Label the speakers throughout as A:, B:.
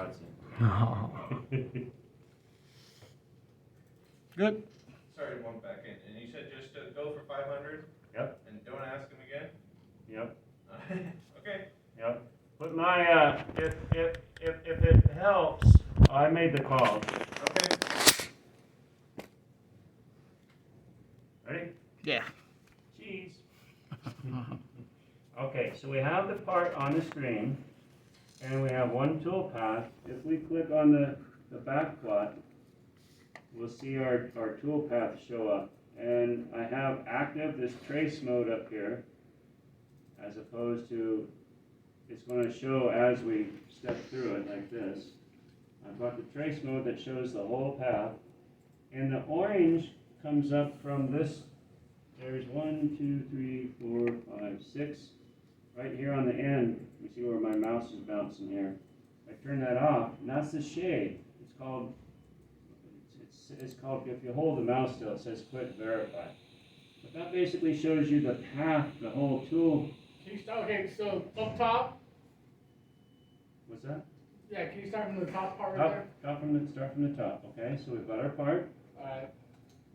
A: Watson.
B: Good.
C: Sorry, one back in, and you said just go for 500?
A: Yep.
C: And don't ask him again?
A: Yep.
C: Okay.
A: Yep. But my, if it helps, I made the call.
C: Okay.
A: Ready?
B: Yeah.
A: Cheese. Okay, so we have the part on the screen, and we have one toolpath. If we click on the back plot, we'll see our toolpath show up. And I have active this trace mode up here, as opposed to, it's going to show as we step through it like this. I've got the trace mode that shows the whole path, and the orange comes up from this. There's 1, 2, 3, 4, 5, 6. Right here on the end, you see where my mouse is bouncing here. I turn that off, and that's the shade. It's called, if you hold the mouse still, it says quit verify. But that basically shows you the path, the whole tool.
D: Can you start, okay, so up top,
A: What's that?
D: yeah, can you start from the top part right there?
A: Start from the top, okay? So we've got our part,
D: Alright,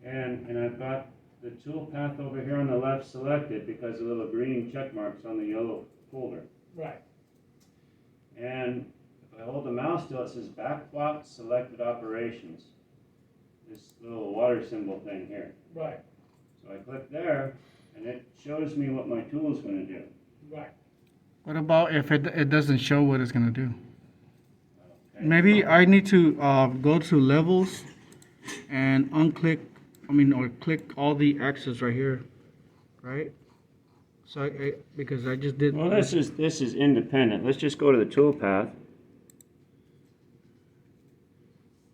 A: and I've got the tool path over here on the left selected because the little green check marks on the yellow folder.
D: right,
A: And if I hold the mouse still, it says backplot selected operations. This little water symbol thing here.
D: right,
A: So I click there, and it shows me what my tool is going to do.
D: right.
B: What about if it doesn't show what it's gonna do?
A: Okay.
B: Maybe I need to go to levels and unclick, or click all the X's right here, right? So because I just did.
A: Well, this is independent. Let's just go to the tool path.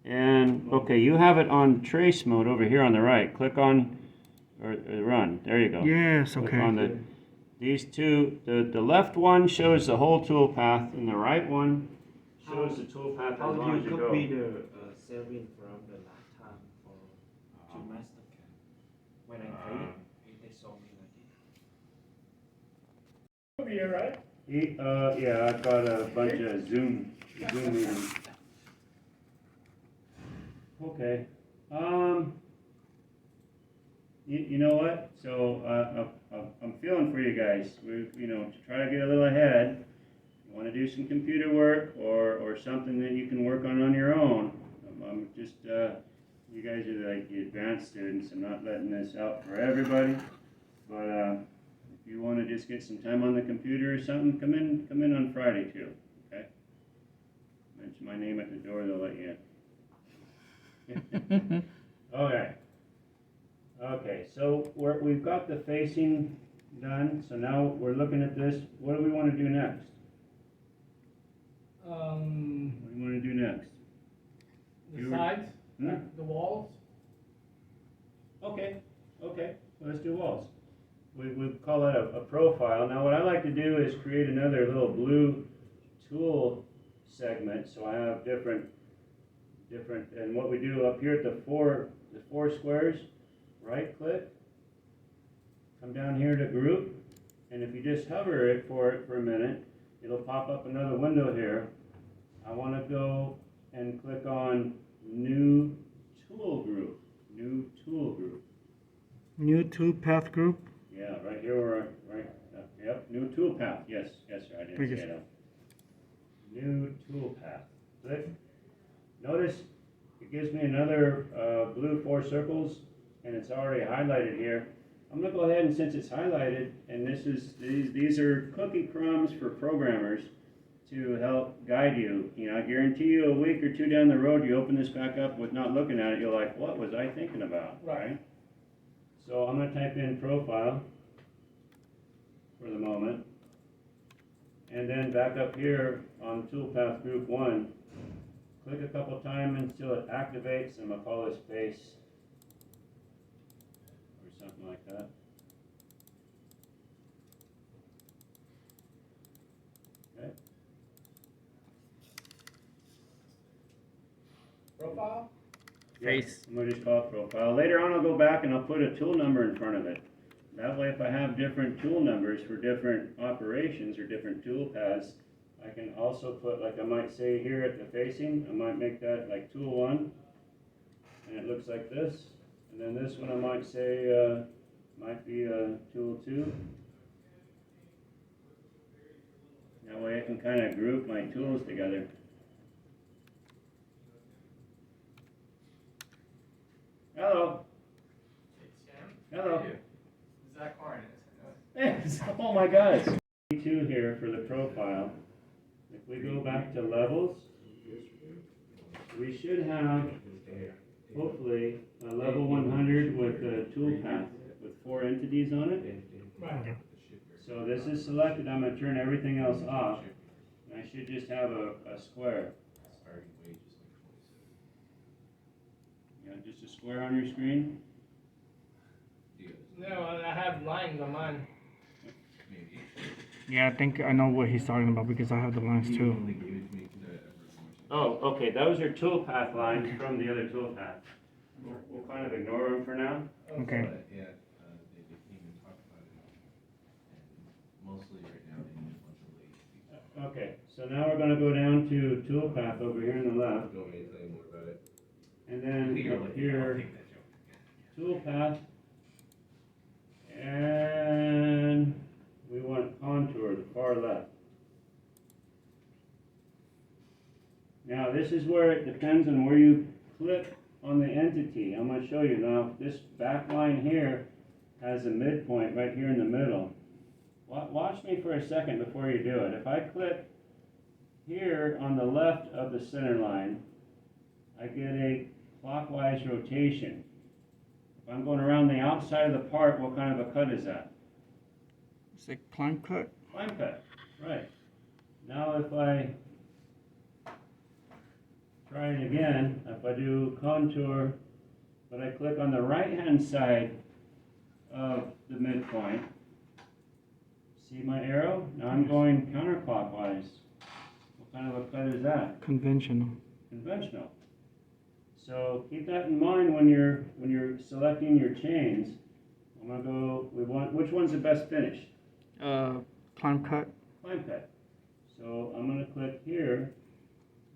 A: And okay, you have it on trace mode over here on the right. Click on or run. There you go.
B: Yes.
A: Click
B: Okay.
A: on these two. The left one shows the whole tool path, and the right one shows the tool path
E: How
A: as
E: do
A: long
E: you
A: as you
E: copy
A: go.
E: the saving from the last time to Mastercard? When I create, they show me like this.
D: Over here, right?
A: Yeah, I've got a bunch of Zoom meetings. Okay. You know what? So I'm feeling for you guys. To try to get a little ahead. You want to do some computer work or something that you can work on your own. I'm just you guys are like the advanced students. I'm not letting this out for everybody, but if you want to just get some time on the computer or something, come in on Friday too. Okay. Mention my name at the door. They'll let you in. Okay. Okay, so we've got the facing done, so now we're looking at this. What do we want to do next? What do you want to do next?
D: The
A: You were-
D: sides,
A: Hmm?
D: the walls.
A: Okay, let's do walls. We call that a profile. Now what I like to do is create another little blue tool segment, so I have different, and what we do up here at the four squares, right click, come down here to group, and if you just hover it for a minute, it'll pop up another window here. I want to go and click on new tool group,
B: New tool path group.
A: Yeah, right here, yep, new tool path, yes, sir, I didn't
B: Thank you,
A: say
B: sir.
A: it. New tool path, click. Notice it gives me another blue 4 circles, and it's already highlighted here. I'm gonna go ahead and since it's highlighted, and these are cookie crumbs for programmers to help guide you. I guarantee you a week or two down the road, you open this back up with not looking at it, you're like, what was I thinking about, right? So I'm going to type in profile for the moment. And then back up here on toolpath group 1, click a couple times until it activates, and I'm going to call this base or something like that. Okay.
D: Profile?
B: Face.
A: I'm going to just call it profile. Later on I'll go back and I'll put a tool number in front of it. That way if I have different tool numbers for different operations or different tool paths, I can also put, like I might say here at the facing, I might make that like tool 1, and it looks like this. And then this one I might say, might be tool 2. That way I can kind of group my tools together. Hello. Hello.
D: Zach Warren
A: Yes. Oh my gosh. 2 here for the profile. If we go back to levels, we should have, hopefully, a level 100 with a toolpath with 4 entities on it.
D: Right.
A: So this is selected, I'm gonna turn everything else off. And I should just have a square. Yeah, just a square on your screen.
D: No, I have lines on mine.
B: Yeah, I think I know what he's talking about because I have the lines too.
A: Oh, okay, those are toolpath lines from the other toolpath. We'll kind of ignore them for now.
B: Okay.
C: Yeah, they came and talked about it, and mostly right now they need a bunch of lazy people.
A: Okay, so now we're gonna go down to toolpath over here on the left,
C: Don't want me to tell you more about it.
A: and then
C: You're
A: up
C: like,
A: here,
C: I'll take that joke.
A: toolpath. And we want contour, the far left. Now this is where it depends on where you click on the entity. I'm going to show you now. This back line here has a midpoint right here in the middle. Watch me for a second before you do it. If I click here on the left of the center line, I get a clockwise rotation. If I'm going around the outside of the part, what kind of a cut is that?
B: It's a climb cut.
A: Line cut, right. Now if I try it again, if I do contour, but I click on the right-hand side of the midpoint, see my arrow? Now I'm going counterclockwise. What kind of a cut is that?
B: Conventional.
A: Conventional. So keep that in mind when you're selecting your chains. I'm gonna go, which one's the best finish?
B: Climb cut.
A: Climb cut. So I'm gonna click here,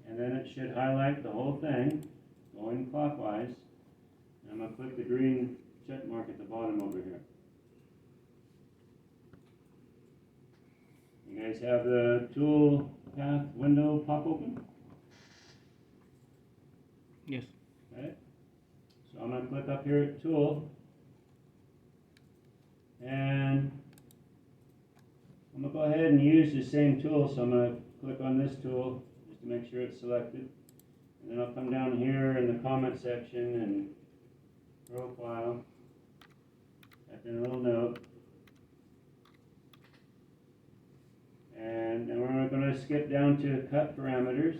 A: and then it should highlight the whole thing, going clockwise. I'm gonna click the green check mark at the bottom over here. You guys have the tool path window pop open?
B: Yes.
A: Okay. So I'm gonna click up here at tool, and I'm gonna go ahead and use the same tool. So I'm gonna click on this tool just to make sure it's selected, and then I'll come down here in the comment section and profile, type in a little note, and then we're gonna skip down to cut parameters,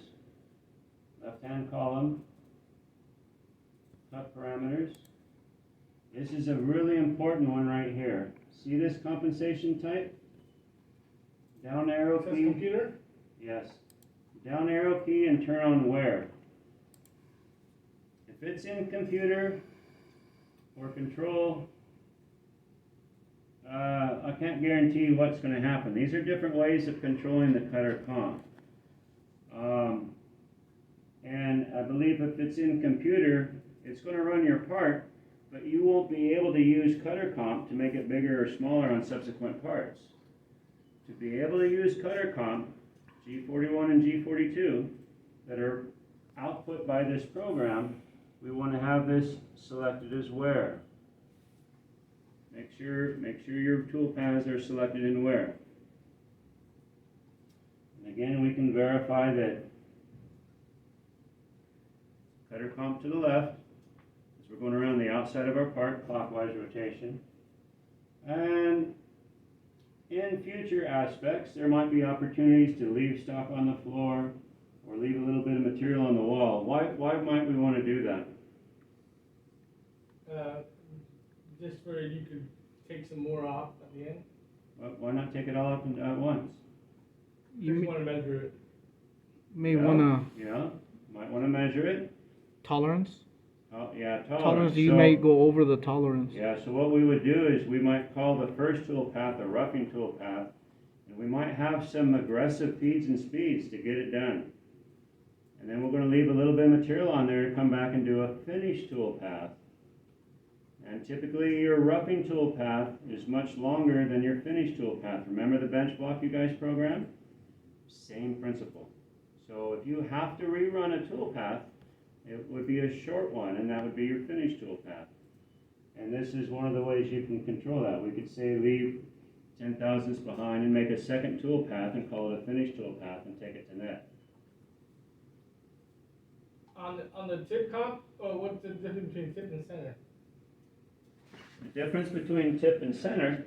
A: left-hand column. Cut parameters. This is a really important one right here. See this compensation type? Down arrow
D: It says
A: key.
D: computer?
A: Yes. Down arrow key and turn on where. If it's in computer or control, I can't guarantee what's going to happen. These are different ways of controlling the cutter comp. And I believe if it's in computer, it's going to run your part, but you won't be able to use cutter comp to make it bigger or smaller on subsequent parts. To be able to use cutter comp, G41 and G42, that are output by this program, we want to have this selected as where. Make sure your tool paths are selected in where. And again, we can verify that cutter comp to the left, as we're going around the outside of our part, clockwise rotation. And in future aspects, there might be opportunities to leave stock on the floor or leave a little bit of material on the wall. Why might we want to do that?
D: Just where you could take some more off at the end.
A: Why not take it all up at once?
B: You
D: Just want to measure it.
B: may
A: Well,
B: wanna
A: Yeah, might want to measure it.
B: tolerance.
A: Oh, yeah,
B: Tolerance. You
A: So-
B: may go over the tolerance.
A: Yeah, so what we would do is we might call the first tool path a roughing tool path, And we might have some aggressive feeds and speeds to get it done. And then we're gonna leave a little bit of material on there to come back and do a finish tool path. And typically your roughing tool path is much longer than your finish tool path. Remember the bench block you guys programmed? Same principle. So if you have to rerun a tool path, it would be a short one, and that would be your finish tool path. And this is one of the ways you can control that. We could say leave 10 thousandths behind and make a second tool path and call it a finish tool path and take it to net.
D: On the tip comp, or what's the difference between tip and center?
A: The difference between tip and center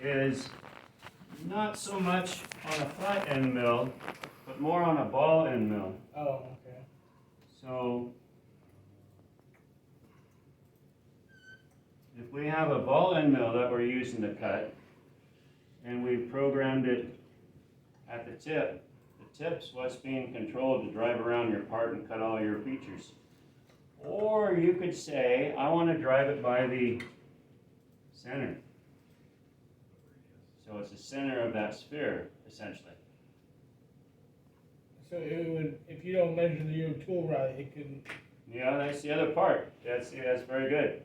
A: is not so much on a flat end mill, but more on a ball end mill.
D: Oh, okay.
A: So if we have a ball end mill that we're using to cut, and we've programmed it at the tip's what's being controlled to drive around your part and cut all your features. Or you could say, I want to drive it by the center. So it's the center of that sphere, essentially.
D: So it would, if you don't measure your tool right, it could.
A: Yeah, that's the other part. That's very good.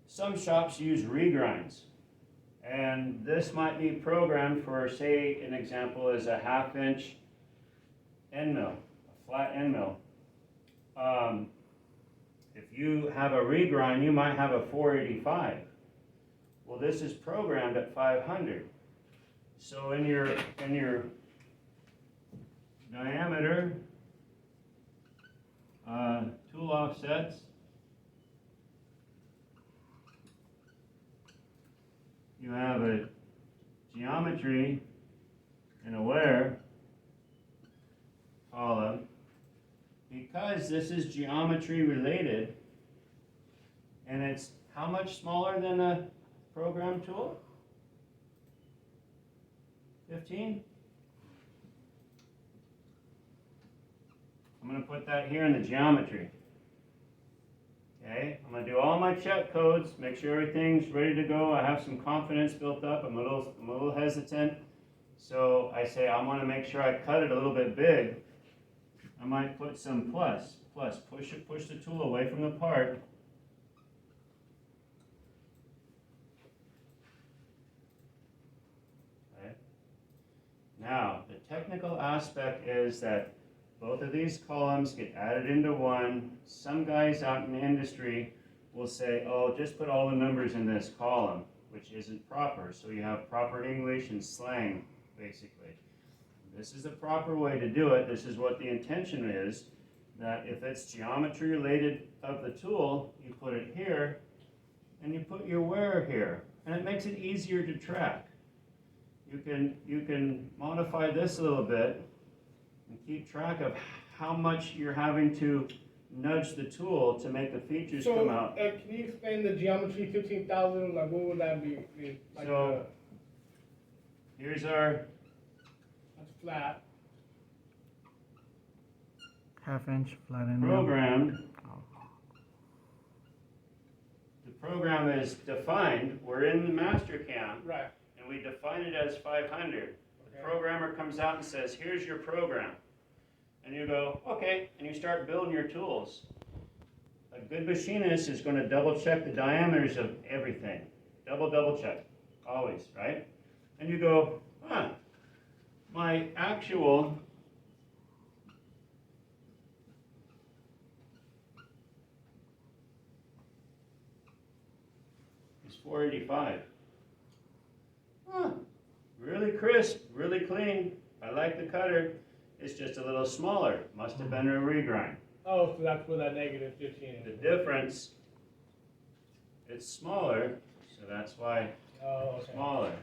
A: Some shops use regrinds. And this might be programmed for, say, an example is a 1/2 inch end mill, a flat end mill. If you have a regrind, you might have a 485. Well, this is programmed at 500. So in your diameter, tool offsets, you have a geometry and a wear column. Because this is geometry related, and it's how much smaller than a program tool? 15? I'm going to put that here in the geometry. Okay, I'm going to do all my check codes, make sure everything's ready to go. I have some confidence built up. I'm a little hesitant. So I say I want to make sure I cut it a little bit big. I might put some plus, push the tool away from the part. Okay. Now, the technical aspect is that both of these columns get added into one. Some guys out in the industry will say, oh, just put all the numbers in this column, which isn't proper. So you have proper English and slang, basically. This is the proper way to do it. This is what the intention is, that if it's geometry related of the tool, you put it here, and you put your wear here, and it makes it easier to track. You can modify this a little bit and keep track of how much you're having to nudge the tool to make the features come out.
D: Can you explain the geometry 15,000? Like, what would that be? Like,
A: So here's our
D: that's flat.
B: 1/2 inch flat end mill.
A: programmed. The program is defined. We're in the master cam,
D: Right.
A: and we define it as 500. The
D: Okay.
A: programmer comes out and says, here's your program. And you go, okay, and you start building your tools. A good machinist is going to double check the diameters of everything. Double check, always, right? And you go, my actual is 485. Really crisp, really clean. I like the cutter. It's just a little smaller. Must have been a regrind.
D: Oh, so that's where that negative 15
A: The
D: is.
A: difference, it's smaller, so that's why
D: Oh,
A: it's
D: okay.
A: smaller.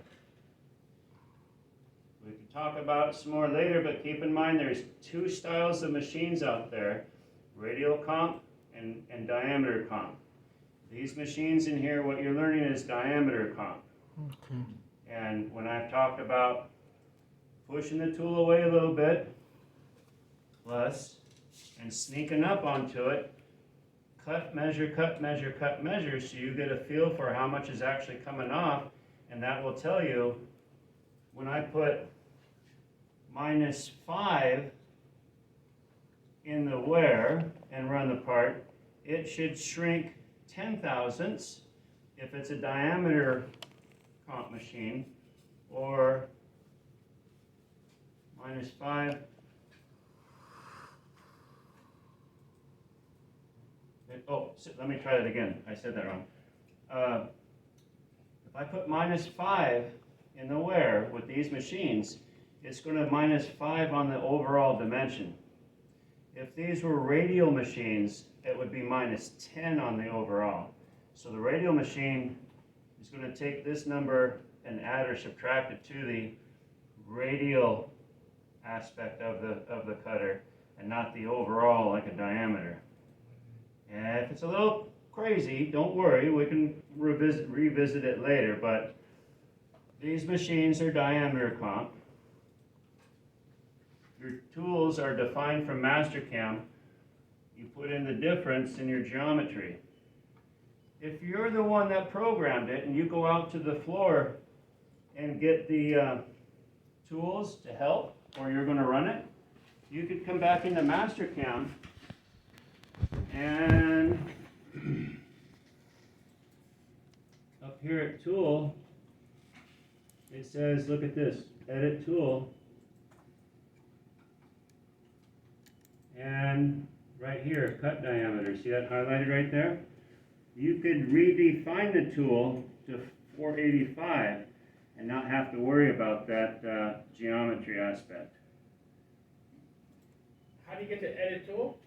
A: We can talk about it some more later, but keep in mind there's two styles of machines out there, radial comp and diameter comp. These machines in here, what you're learning is diameter comp.
B: Okay.
A: And when I've talked about pushing the tool away a little bit, plus, and sneaking up onto it, cut, measure, cut, measure, cut, measure, so you get a feel for how much is actually coming off, and that will tell you, when I put -5 in the wear and run the part, it should shrink 10 thousandths if it's a diameter comp machine, or -5. Let me try that again. I said that wrong. If I put -5 in the wear with these machines, it's going to -5 on the overall dimension. If these were radial machines, it would be -10 on the overall. So the radial machine is going to take this number and add or subtract it to the radial aspect of the cutter, and not the overall like a diameter. And if it's a little crazy, don't worry, we can revisit it later, but these machines are diameter comp. Your tools are defined from Mastercam. You put in the difference in your geometry. If you're the one that programmed it and you go out to the floor and get the tools to help, or you're going to run it, you could come back into Mastercam and up here at tool, it says, look at this, edit tool, and right here, cut diameter, see that highlighted right there? You could redefine the tool to 485 and not have to worry about that geometry aspect.
D: How do you get to edit tool?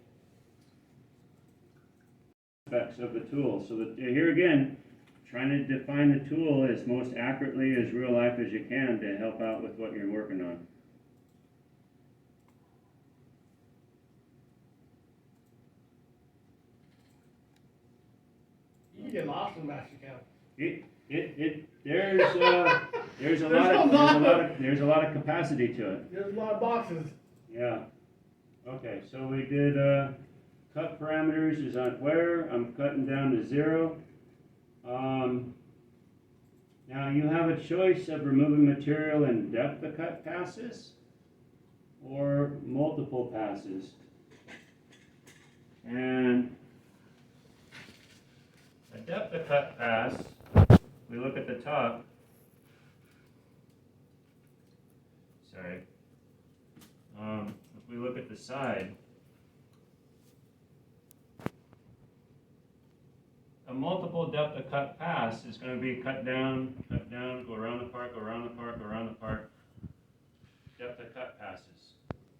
A: Aspects of the tool. So that here again, trying to define the tool as most accurately as real life as you can to help out with what you're working on.
D: You can get lost in Mastercam.
A: There's a lot of capacity to it.
D: There's a lot of boxes.
A: Yeah. Okay, so we did cut parameters is on where I'm cutting down to 0. Now you have a choice of removing material in depth of cut passes or multiple passes. And a depth of cut pass, we look at the top. Sorry. If we look at the side, a multiple depth of cut pass is going to be cut down, go around the part, go around the part, go around the part. Depth of cut passes.